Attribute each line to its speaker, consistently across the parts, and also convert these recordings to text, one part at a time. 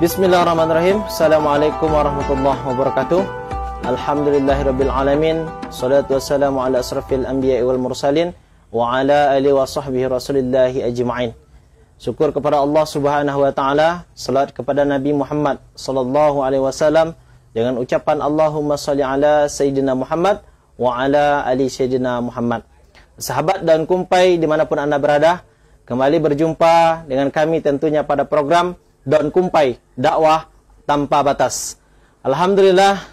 Speaker 1: Bismillahirrahmanirrahim. Assalamualaikum warahmatullahi wabarakatuh. Alhamdulillahirabbil alamin. Shalatu wassalamu ala asrafil anbiya'i wal mursalin wa ala alihi wa sahbihi rasulillahi ajma'in. Syukur kepada Allah Subhanahu wa taala, salat kepada Nabi Muhammad sallallahu alaihi wasallam dengan ucapan Allahumma shalli ala sayyidina Muhammad wa ala ali sayyidina Muhammad. Sahabat dan kumpai dimanapun Anda berada, kembali berjumpa dengan kami tentunya pada program Daun Kumpai, dakwah tanpa batas. Alhamdulillah,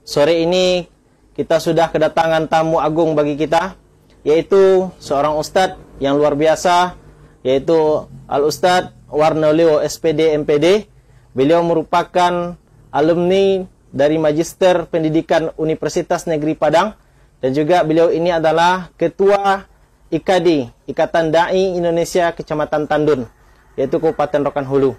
Speaker 1: sore ini kita sudah kedatangan tamu agung bagi kita, yaitu seorang ustadz yang luar biasa, yaitu Al-Ustadz Warnoleo SPD MPD. Beliau merupakan alumni dari Magister Pendidikan Universitas Negeri Padang, dan juga beliau ini adalah Ketua IKADI, Ikatan Dai Indonesia Kecamatan Tandun, yaitu Kabupaten Rokan Hulu.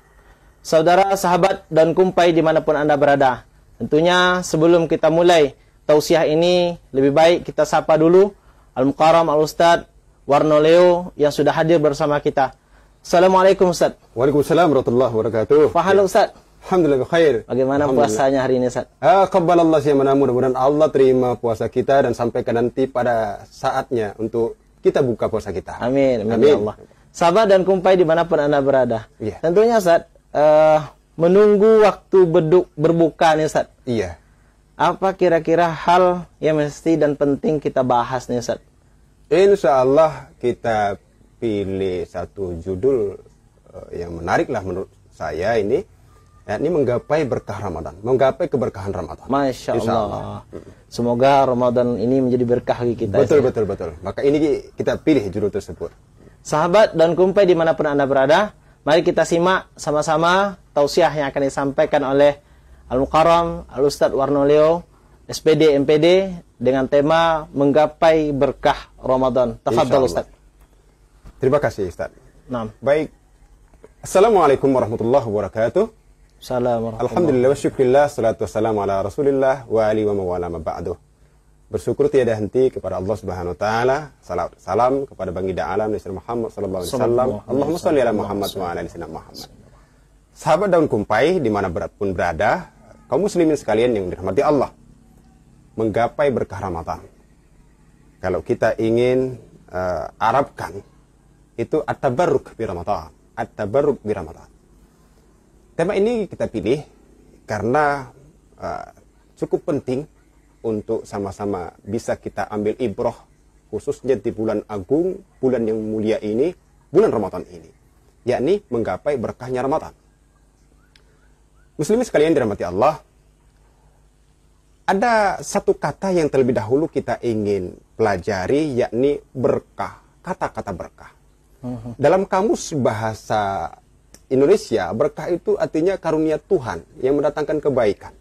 Speaker 1: Saudara, sahabat, dan kumpai dimanapun Anda berada, tentunya sebelum kita mulai tausiah ini, lebih baik kita sapa dulu Al-Mukarram Al-Ustadz Warnoleo yang sudah hadir bersama kita. Assalamualaikum Ustadz.
Speaker 2: Waalaikumsalam warahmatullahi wabarakatuh.
Speaker 1: Halo Ustadz.
Speaker 2: Alhamdulillah khair.
Speaker 1: Bagaimana puasanya hari ini Ustadz?
Speaker 2: Qabbalallah siyamana, mudah-mudahan Allah terima puasa kita dan sampaikan nanti pada saatnya untuk kita buka puasa kita.
Speaker 1: Amin, amin, ya Allah. Sahabat dan kumpai dimanapun Anda berada, tentunya Ustadz, menunggu waktu berbuka nih Ustaz.
Speaker 2: Iya.
Speaker 1: Apa kira-kira hal yang mesti dan penting kita bahas nih Ustaz?
Speaker 2: Insya Allah kita pilih satu judul yang menarik lah menurut saya ini, yakni menggapai berkah Ramadan, menggapai keberkahan Ramadan.
Speaker 1: Masya Allah. Semoga Ramadan ini menjadi berkah bagi kita.
Speaker 2: Betul, betul, betul. Maka ini kita pilih judul tersebut.
Speaker 1: Sahabat dan kumpai dimanapun Anda berada, mari kita simak sama-sama tausiah yang akan disampaikan oleh Al-Mukarram Al-Ustadz Warnoleo SPD MPD dengan tema menggapai berkah Ramadan. Tafadhal Ustadz.
Speaker 2: Terima kasih Ustadz.
Speaker 1: Nah.
Speaker 2: Baik. Assalamualaikum warahmatullahi wabarakatuh.
Speaker 1: Assalamualaikum.
Speaker 2: Alhamdulillah wa syukurillah, salatu wassalamu ala rasulillah wa alihi wa mawala ma ba'duh. Bersyukur tiada henti kepada Allah Subhanahu wa taala. Salam kepada baginda alam Nabi Muhammad sallallahu alaihi wasallam. Allahumma shalli ala Muhammad wa ala ali sayyidina Muhammad. Sahabat daun kumpai dimana pun berada, kaum muslimin sekalian yang dirahmati Allah, menggapai berkah Ramadan. Kalau kita ingin Arabkan itu at-tabarruk bi Ramadan, at-tabarruk bi Ramadan. Tema ini kita pilih karena cukup penting untuk sama-sama bisa kita ambil ibrah, khususnya di bulan agung, bulan yang mulia ini, bulan Ramadan ini, yakni menggapai berkahnya Ramadan. Muslimin sekalian dirahmati Allah, ada satu kata yang terlebih dahulu kita ingin pelajari, yakni berkah, kata-kata berkah. Dalam kamus bahasa Indonesia, berkah itu artinya karunia Tuhan yang mendatangkan kebaikan.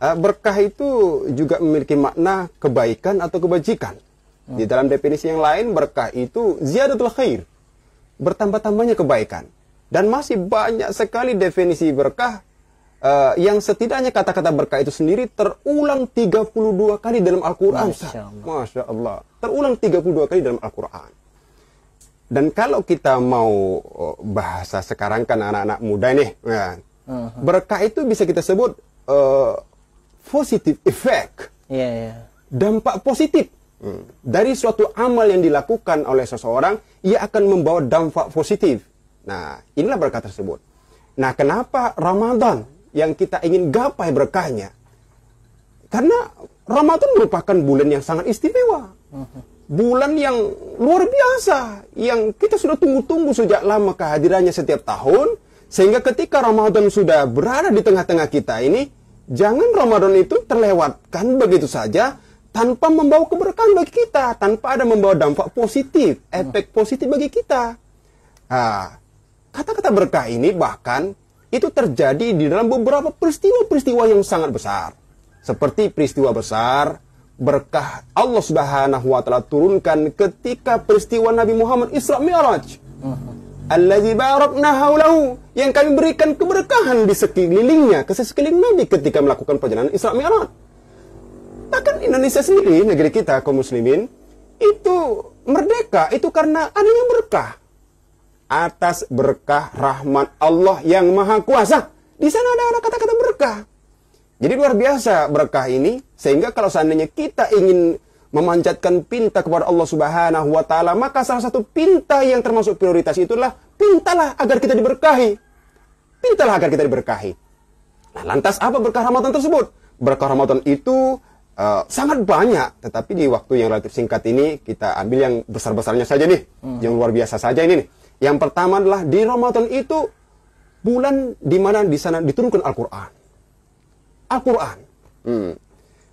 Speaker 2: Berkah itu juga memiliki makna kebaikan atau kebajikan. Di dalam definisi yang lain, berkah itu ziyadatul khair, bertambah-tambahnya kebaikan. Dan masih banyak sekali definisi berkah yang setidaknya kata-kata berkah itu sendiri terulang 32 kali dalam Al-Quran. Masya Allah. Terulang 32 kali dalam Al-Quran. Dan kalau kita mau bahasa sekarang kan anak-anak muda nih, berkah itu bisa kita sebut positive effect, dampak positif dari suatu amal yang dilakukan oleh seseorang, ia akan membawa dampak positif. Nah, inilah berkah tersebut. Nah, kenapa Ramadan yang kita ingin gapai berkahnya? Karena Ramadan merupakan bulan yang sangat istimewa, bulan yang luar biasa, yang kita sudah tunggu-tunggu sejak lama kehadirannya setiap tahun, sehingga ketika Ramadan sudah berada di tengah-tengah kita ini, jangan Ramadan itu terlewatkan begitu saja tanpa membawa keberkahan bagi kita, tanpa ada membawa dampak positif, efek positif bagi kita. Kata-kata berkah ini bahkan itu terjadi di dalam beberapa peristiwa-peristiwa yang sangat besar. Seperti peristiwa besar berkah Allah Subhanahu wa taala turunkan ketika peristiwa Nabi Muhammad Isra Mi'raj. Allazi barakna haulahu, yang kami berikan keberkahan di sekelilingnya, ke sekeliling Nabi ketika melakukan perjalanan Isra Mi'raj. Bahkan Indonesia sendiri, negeri kita kaum muslimin, itu merdeka itu karena adanya berkah. Atas berkah rahmat Allah yang maha kuasa Di sana ada kata-kata berkah. Jadi luar biasa berkah ini, sehingga kalau seandainya kita ingin memanjatkan pinta kepada Allah Subhanahu wa taala, maka salah satu pinta yang termasuk prioritas itulah pintalah agar kita diberkahi. Pintalah agar kita diberkahi. Nah, lantas apa berkah Ramadan tersebut? Berkah Ramadan itu sangat banyak, tetapi di waktu yang relatif singkat ini kita ambil yang besar-besarnya saja nih, yang luar biasa saja ini nih. Yang pertama adalah di Ramadan itu bulan di mana di sana diturunkan Al-Quran. Al-Quran.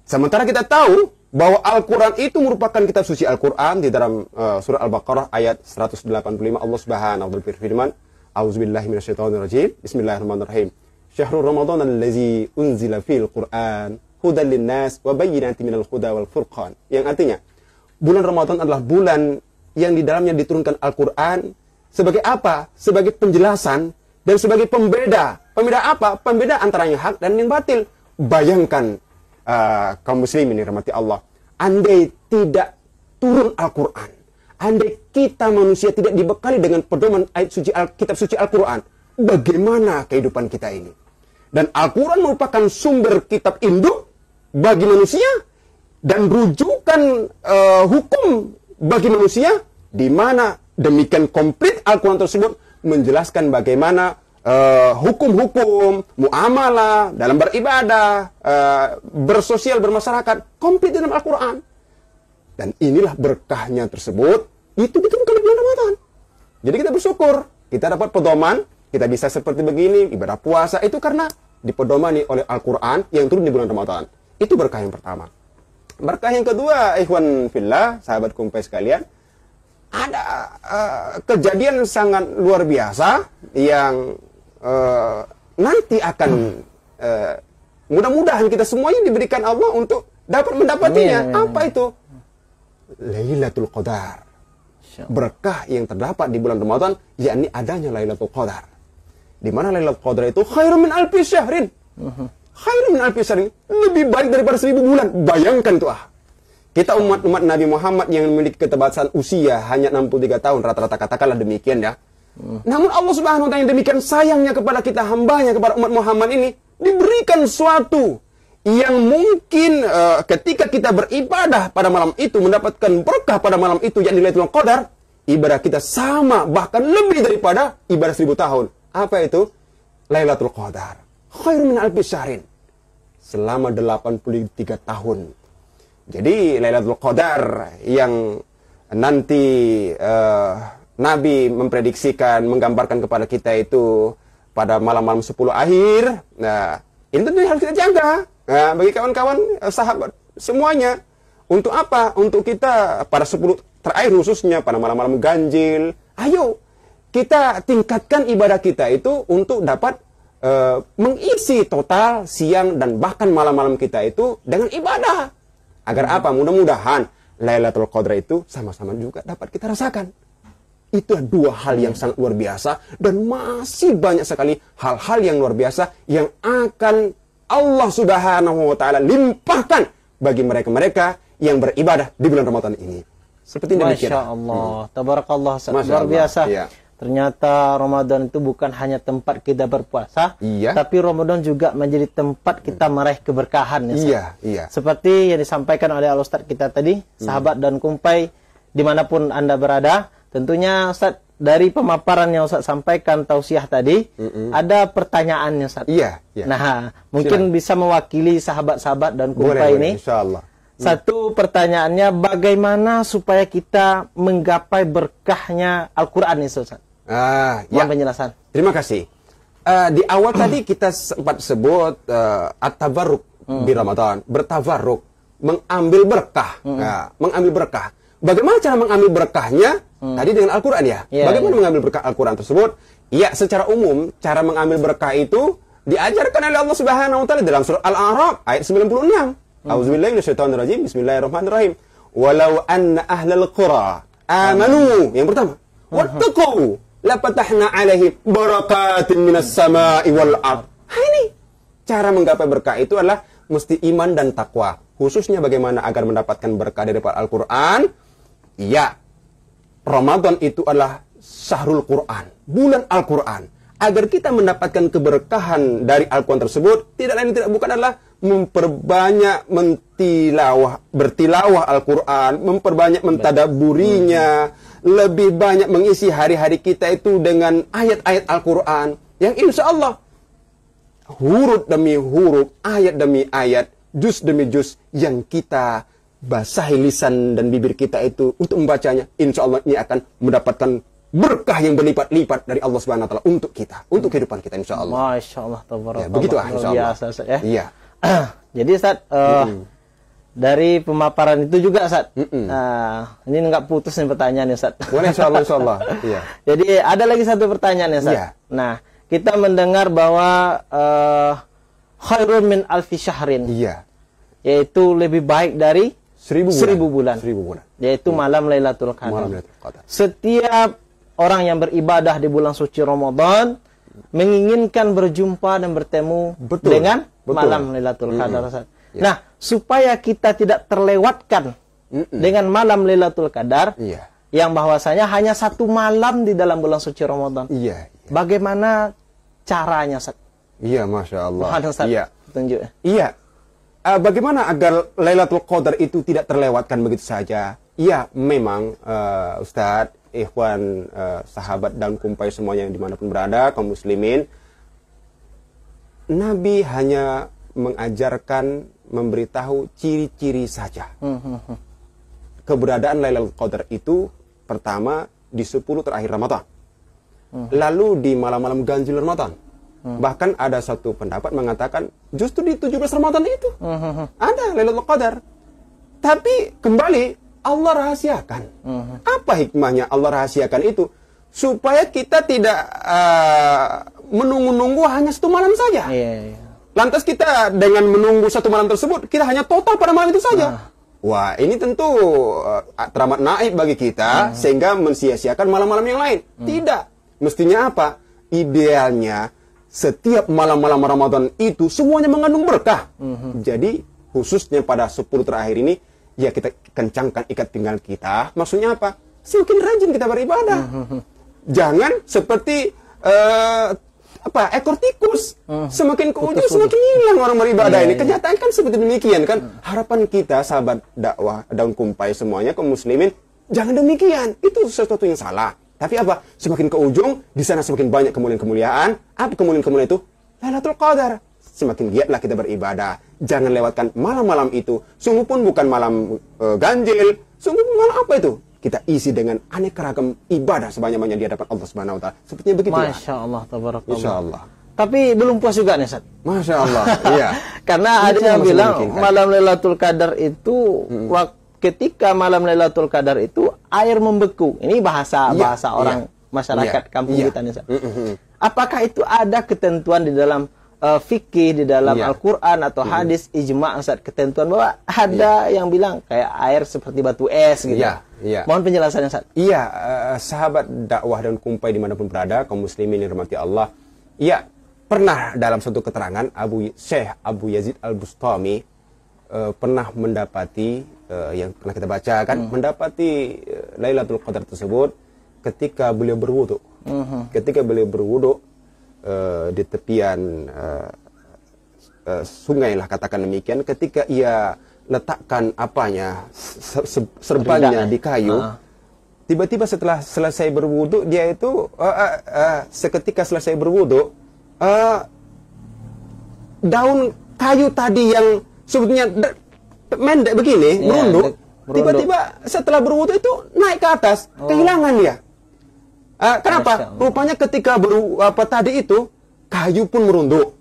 Speaker 2: Sementara kita tahu bahwa Al-Quran itu merupakan kitab suci Al-Quran. Di dalam surah Al-Baqarah ayat 185 Allah Subhanahu wa ta'ala berfirman, A'udzubillahi minasyaitonirrajim. Bismillahirrahmanirrahim. Syahrul Ramadan allazi unzila fil Qur'an hudan linnas wa bayyinatin minal huda wal furqan. Yang artinya, bulan Ramadan adalah bulan yang di dalamnya diturunkan Al-Quran sebagai apa? Sebagai penjelasan dan sebagai pembeda. Pembeda apa? Pembeda antara yang hak dan yang batil. Bayangkan kaum muslimin dirahmati Allah, andai tidak turun Al-Quran, andai kita manusia tidak dibekali dengan pedoman ayat suci kitab suci Al-Quran, bagaimana kehidupan kita ini? Dan Al-Quran merupakan sumber kitab induk bagi manusia dan rujukan hukum bagi manusia, di mana demikian komplit Al-Quran tersebut menjelaskan bagaimana hukum-hukum, muamalah, dalam beribadah, bersosial, bermasyarakat, komplit dalam Al-Quran. Dan inilah berkahnya tersebut, itu diturunkan di bulan Ramadan. Jadi kita bersyukur, kita dapat pedoman, kita bisa seperti begini, ibadah puasa, itu karena dipedomani oleh Al-Quran yang turun di bulan Ramadan. Itu berkah yang pertama. Berkah yang kedua, ikhwan fillah, sahabat kumpai sekalian, ada kejadian sangat luar biasa yang nanti akan mudah-mudahan kita semuanya diberikan Allah untuk dapat mendapatinya. Apa itu? Lailatul Qadar. Berkah yang terdapat di bulan Ramadan, yakni adanya Lailatul Qadar. Di mana Lailatul Qadar itu khairun min alfi syahrin. Khairun min alfi syahrin, lebih baik daripada 1000 bulan. Bayangkan tuh kita umat Nabi Muhammad yang memiliki ketebasan usia hanya 63 tahun rata-rata, katakanlah demikian ya. Namun Allah Subhanahu wa ta'ala yang demikian sayangnya kepada kita, hambanya, kepada umat Muhammad ini, diberikan suatu yang mungkin ketika kita beribadah pada malam itu, mendapatkan berkah pada malam itu, yakni Lailatul Qadar, ibadah kita sama, bahkan lebih daripada ibadah 1000 tahun. Apa itu? Lailatul Qadar khairun min alfi syahrin, selama 83 tahun. Jadi Lailatul Qadar yang nanti Nabi memprediksikan, menggambarkan kepada kita itu pada malam-malam 10 akhir. Nah, ini tentu harus kita jaga. Nah, bagi kawan-kawan, sahabat semuanya. Untuk apa? Untuk kita pada 10 terakhir khususnya, pada malam-malam ganjil. Ayo, kita tingkatkan ibadah kita itu untuk dapat mengisi total siang dan bahkan malam-malam kita itu dengan ibadah. Agar apa? Mudah-mudahan Lailatul Qadar itu sama-sama juga dapat kita rasakan. Itu dua hal yang sangat luar biasa, dan masih banyak sekali hal-hal yang luar biasa yang akan Allah Subhanahu wa ta'ala limpahkan bagi mereka-mereka yang beribadah di bulan Ramadan ini. Seperti demikian.
Speaker 1: Masya Allah, tabarakallah, luar biasa. Iya. Ternyata Ramadan itu bukan hanya tempat kita berpuasa, tapi Ramadan juga menjadi tempat kita meraih keberkahan. Ya, seperti yang disampaikan oleh Al-Ustadz kita tadi, sahabat dan kumpai dimanapun Anda berada. Tentunya Ustaz, dari pemaparan yang Ustaz sampaikan tausiah tadi, ada pertanyaannya Ustaz. Iya. Nah, mungkin bisa mewakili sahabat-sahabat dan kumpai ini.
Speaker 2: Insyaallah.
Speaker 1: Satu pertanyaannya, bagaimana supaya kita menggapai berkahnya Al-Quran ini Ustaz?
Speaker 2: Ya.
Speaker 1: Penjelasan.
Speaker 2: Terima kasih. Di awal tadi kita sempat sebut at-tabarruk di Ramadan, bertabarruk, mengambil berkah. Mengambil berkah. Bagaimana cara mengambil berkahnya? Tadi dengan Al-Quran ya. Bagaimana mengambil berkah Al-Quran tersebut? Ya, secara umum cara mengambil berkah itu diajarkan oleh Allah Subhanahu wa ta'ala dalam surah Al-A'raf ayat 96. A'udzubillahi minasyaitonirrajim. Bismillahirrahmanirrahim. Walau anna ahlal qura amanu, yang pertama, wattaqu lapatahna alaihim barakatin minas sama'i wal ard. Ini cara menggapai berkah itu adalah mesti iman dan takwa. Khususnya bagaimana agar mendapatkan berkah daripada Al-Quran? Ya, Ramadan itu adalah syahrul Quran, bulan Al-Quran. agar kita mendapatkan keberkahan dari Al-Quran tersebut, tidak lain tidak bukan adalah memperbanyak bertilawah Al-Quran, memperbanyak mentadaburinya, lebih banyak mengisi hari-hari kita itu dengan ayat-ayat Al-Quran, yang insya Allah huruf demi huruf, ayat demi ayat, juz demi juz yang kita basahi lisan dan bibir kita itu untuk membacanya, insya Allah ini akan mendapatkan berkah yang berlipat-lipat dari Allah Subhanahu wa taala untuk kita, untuk kehidupan kita insya Allah.
Speaker 1: Masya Allah, tabarakallah.
Speaker 2: Ya, begitulah insya Allah.
Speaker 1: Biasa, Ustaz, ya.
Speaker 2: Iya.
Speaker 1: Jadi Ustaz, dari pemaparan itu juga Ustaz, ini nggak putus nih pertanyaannya Ustaz.
Speaker 2: Boleh insya Allah. Iya.
Speaker 1: Jadi ada lagi satu pertanyaan ya Ustaz.
Speaker 2: Iya.
Speaker 1: Nah, kita mendengar bahwa khairun min alfi syahrin.
Speaker 2: Iya.
Speaker 1: Yaitu lebih baik dari 1000 bulan.
Speaker 2: 1000 bulan.
Speaker 1: Yaitu malam Lailatul Qadar.
Speaker 2: Malam Lailatul Qadar.
Speaker 1: Setiap orang yang beribadah di bulan suci Ramadan menginginkan berjumpa dan bertemu dengan malam Lailatul Qadar.
Speaker 2: Ya.
Speaker 1: Nah, supaya kita tidak terlewatkan dengan malam Lailatul Qadar, yang bahwasanya hanya satu malam di dalam bulan suci Ramadan.
Speaker 2: Iya.
Speaker 1: Bagaimana caranya, Ustaz?
Speaker 2: Iya, Masya Allah.
Speaker 1: Iya. Tunjuk.
Speaker 2: Iya. Bagaimana agar Lailatul Qadar itu tidak terlewatkan begitu saja? Iya, memang Ustadz, ikhwan, sahabat dan kumpai semuanya yang dimanapun berada, kaum muslimin, Nabi hanya mengajarkan, memberitahu ciri-ciri saja. Keberadaan Lailatul Qadar itu pertama di 10 terakhir Ramadan, lalu di malam-malam ganjil Ramadan. Bahkan ada satu pendapat mengatakan justru di 17 Ramadan itu ada Lailatul Qadar. Tapi kembali Allah rahasiakan. Apa hikmahnya Allah rahasiakan itu? Supaya kita tidak menunggu-nunggu hanya satu malam saja. Lantas kita dengan menunggu satu malam tersebut, kita hanya total pada malam itu saja. Wah, ini tentu teramat naib bagi kita, sehingga mensia-siakan malam-malam yang lain. Tidak. Mestinya apa? Idealnya, setiap malam-malam Ramadan itu semuanya mengandung berkah. Jadi, khususnya pada 10 terakhir ini, ya kita kencangkan ikat pinggang kita. Maksudnya apa? Semakin rajin kita beribadah. Jangan seperti ekor tikus. Semakin ke ujung semakin hilang orang beribadah ini. Kenyataan kan seperti demikian kan. Harapan kita sahabat dakwah dan kumpai semuanya kaum muslimin, jangan demikian. Itu sesuatu yang salah. Tapi apa? Semakin ke ujung, di sana semakin banyak kemuliaan-kemuliaan. Apa kemuliaan-kemuliaan itu? Lailatul Qadar. Semakin giatlah kita beribadah. Jangan lewatkan malam-malam itu. Sungguh pun bukan malam ganjil. Sungguh pun malam apa itu? Kita isi dengan aneka ragam ibadah sebanyak-banyaknya di hadapan Allah Subhanahu wa taala. Sepertinya begitu.
Speaker 1: Masya Allah, tabarakallah.
Speaker 2: Insya Allah.
Speaker 1: Tapi belum puas juga nih, Ustaz.
Speaker 2: Masya Allah. Iya.
Speaker 1: Karena ada yang bilang malam Lailatul Qadar itu ketika malam Lailatul Qadar itu air membeku. Ini bahasa orang masyarakat kampung kita nih, Ustaz. Apakah itu ada ketentuan di dalam fikih, di dalam Al-Quran atau hadis ijma' Ustaz, ketentuan bahwa ada yang bilang kayak air seperti batu es gitu. Mohon penjelasannya, Ustaz. Iya,
Speaker 2: sahabat dakwah dan kumpai dimanapun berada, kaum muslimin yang dirahmati Allah. Iya, pernah dalam suatu keterangan Syekh Abu Yazid Al-Bustami pernah mendapati yang pernah kita baca kan, mendapati Lailatul Qadar tersebut ketika beliau berwudu. Ketika beliau berwudu di tepian sungai lah katakan demikian, ketika ia letakkan serbannya di kayu, tiba-tiba setelah selesai berwudu dia itu seketika selesai berwudu, daun kayu tadi yang sebetulnya mendek begini merunduk, tiba-tiba setelah berwudu itu naik ke atas, kehilangan dia. Kenapa? Rupanya ketika tadi itu kayu pun merunduk.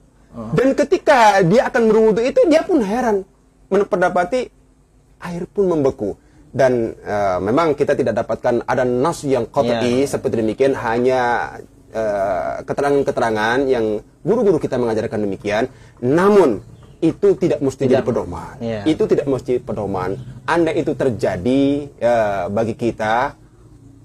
Speaker 2: Dan ketika dia akan berwudu itu dia pun heran mendapati air pun membeku. Dan memang kita tidak dapatkan ada nas yang qat'i seperti demikian, hanya keterangan-keterangan yang guru-guru kita mengajarkan demikian. Namun itu tidak mesti jadi pedoman. Itu tidak mesti pedoman. Andai itu terjadi bagi kita,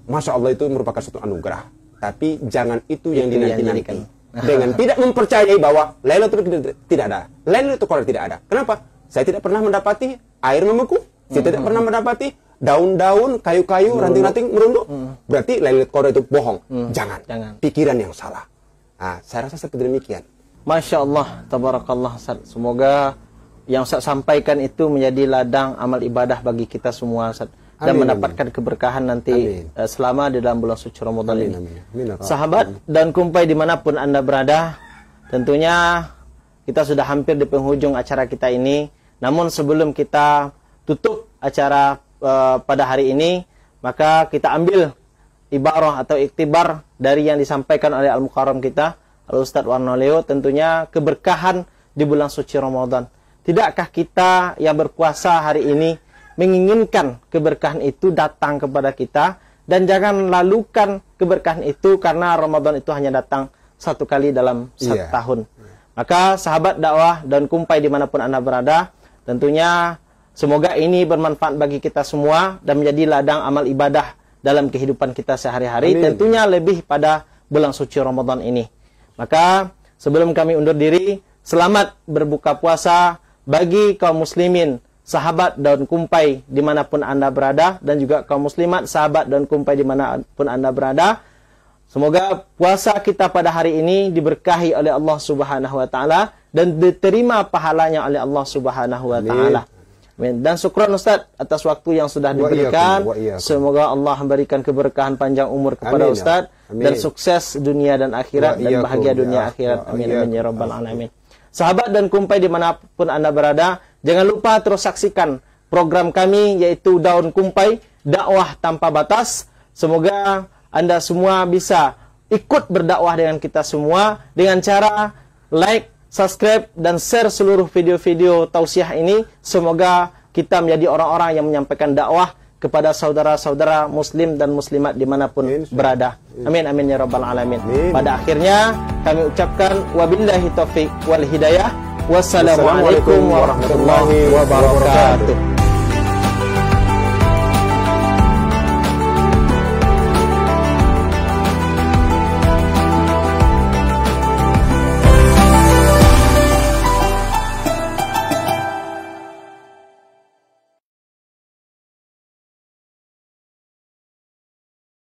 Speaker 2: Masya Allah, itu merupakan suatu anugerah. Tapi jangan itu yang dinanti-nanti. Dengan tidak mempercayai bahwa Lailatul Qadar tidak ada. Lailatul Qadar tidak ada. Kenapa? Saya tidak pernah mendapati air membeku. Saya tidak pernah mendapati daun-daun, kayu-kayu, ranting-ranting merunduk. Berarti Lailatul Qadar itu bohong. Jangan. Pikiran yang salah. Nah, saya rasa seperti demikian.
Speaker 1: Masya Allah, tabarakallah Ustaz. Semoga yang Ustaz sampaikan itu menjadi ladang amal ibadah bagi kita semua Ustaz. Dan mendapatkan keberkahan nanti selama di dalam bulan suci Ramadan ini. Sahabat dan kumpai dimanapun Anda berada, tentunya kita sudah hampir di penghujung acara kita ini. Namun sebelum kita tutup acara pada hari ini, maka kita ambil ibarah atau iktibar dari yang disampaikan oleh Al-Mukarram kita, Al-Ustadz Warnoleo, tentunya keberkahan di bulan suci Ramadan. Tidakkah kita yang berpuasa hari ini menginginkan keberkahan itu datang kepada kita, dan jangan lalukan keberkahan itu karena Ramadan itu hanya datang satu kali dalam satu tahun. Maka sahabat dakwah dan kumpai dimanapun Anda berada, tentunya semoga ini bermanfaat bagi kita semua dan menjadi ladang amal ibadah dalam kehidupan kita sehari-hari, tentunya lebih pada bulan suci Ramadan ini. Maka sebelum kami undur diri, selamat berbuka puasa bagi kaum muslimin, sahabat dan kumpai dimanapun Anda berada, dan juga kaum muslimat, sahabat dan kumpai dimanapun Anda berada. Semoga puasa kita pada hari ini diberkahi oleh Allah Subhanahu wa Ta'ala dan diterima pahalanya oleh Allah Subhanahu wa Ta'ala. Amin. Dan syukran Ustaz atas waktu yang sudah diberikan. Semoga Allah memberikan keberkahan panjang umur kepada Ustaz dan sukses dunia dan akhirat dan bahagia dunia akhirat. Amin amin ya rabbal alamin. Sahabat dan kumpai dimanapun Anda berada, jangan lupa terus saksikan program kami yaitu Daun Kumpai, dakwah tanpa batas. Semoga Anda semua bisa ikut berdakwah dengan kita semua dengan cara like, subscribe, dan share seluruh video-video tausiah ini. Semoga kita menjadi orang-orang yang menyampaikan dakwah kepada saudara-saudara muslim dan muslimat dimanapun berada. Amin amin ya rabbal alamin. Pada akhirnya kami ucapkan wabillahi taufiq wal hidayah. Wassalamualaikum warahmatullahi wabarakatuh.